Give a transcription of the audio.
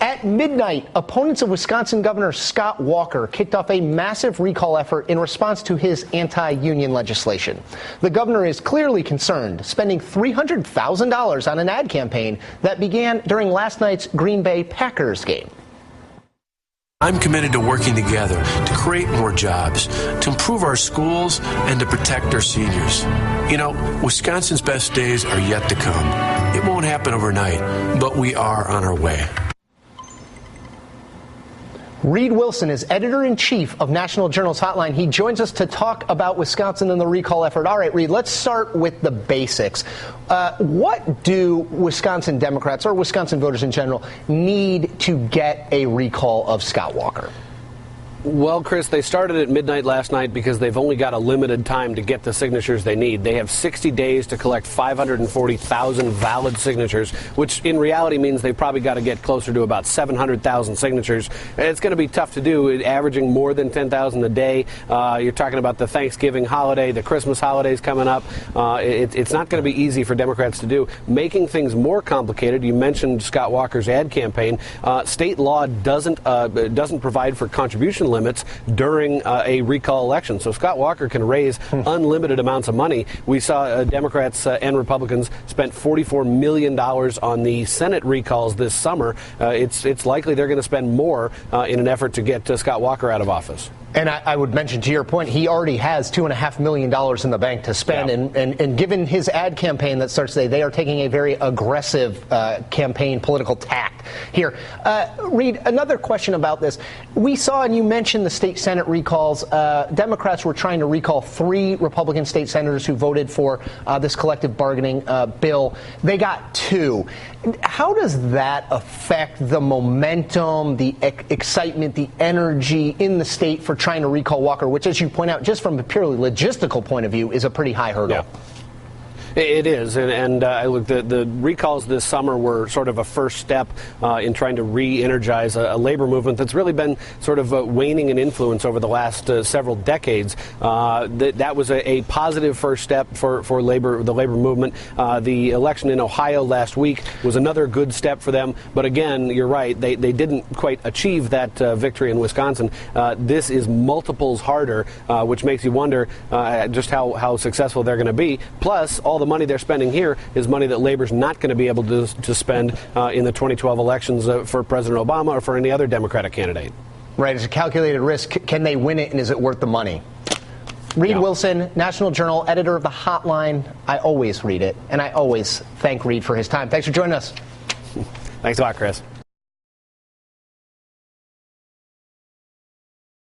At midnight, opponents of Wisconsin Governor Scott Walker kicked off a massive recall effort in response to his anti-union legislation. The governor is clearly concerned, spending $300,000 on an ad campaign that began during last night's Green Bay Packers game. I'm committed to working together to create more jobs, to improve our schools, and to protect our seniors. You know, Wisconsin's best days are yet to come. It won't happen overnight, but we are on our way. Reed Wilson is editor-in-chief of National Journal's Hotline. He joins us to talk about Wisconsin and the recall effort. All right, Reed, let's start with the basics. What do Wisconsin Democrats or Wisconsin voters in general need to get a recall of Scott Walker? Well, Chris, they started at midnight last night because they've only got a limited time to get the signatures they need. They have 60 days to collect 540,000 valid signatures, which in reality means they've probably got to get closer to about 700,000 signatures. It's going to be tough to do, averaging more than 10,000 a day. You're talking about the Thanksgiving holiday, the Christmas holidays coming up. It's not going to be easy for Democrats to do. Making things more complicated, you mentioned Scott Walker's ad campaign. State law doesn't provide for contribution limits during a recall election. So Scott Walker can raise unlimited amounts of money. We saw Democrats and Republicans spent $44 million on the Senate recalls this summer. It's likely they're going to spend more in an effort to get Scott Walker out of office. And I would mention, to your point, he already has $2.5 million in the bank to spend. Yeah. And given his ad campaign that starts today, they are taking a very aggressive campaign political tact here. Reed, another question about this. We saw, and you mentioned the state Senate recalls, Democrats were trying to recall 3 Republican state senators who voted for this collective bargaining bill. They got 2. How does that affect the momentum, the excitement, the energy in the state for trying to recall Walker, which, as you point out, just from a purely logistical point of view, is a pretty high hurdle? Yeah. It is, and look, the recalls this summer were sort of a first step in trying to re-energize a labor movement that's really been sort of waning in influence over the last several decades. That was a positive first step for the labor movement. The election in Ohio last week was another good step for them, but again, you're right, they didn't quite achieve that victory in Wisconsin. This is multiples harder, which makes you wonder just how successful they're going to be. Plus, all the money they're spending here is money that labor's not going to be able to spend in the 2012 elections for President Obama or for any other Democratic candidate. Right. It's a calculated risk. Can they win it, and is it worth the money? Reed Wilson, National Journal, editor of The Hotline. I always read it, and I always thank Reed for his time. Thanks for joining us. Thanks a lot, Chris.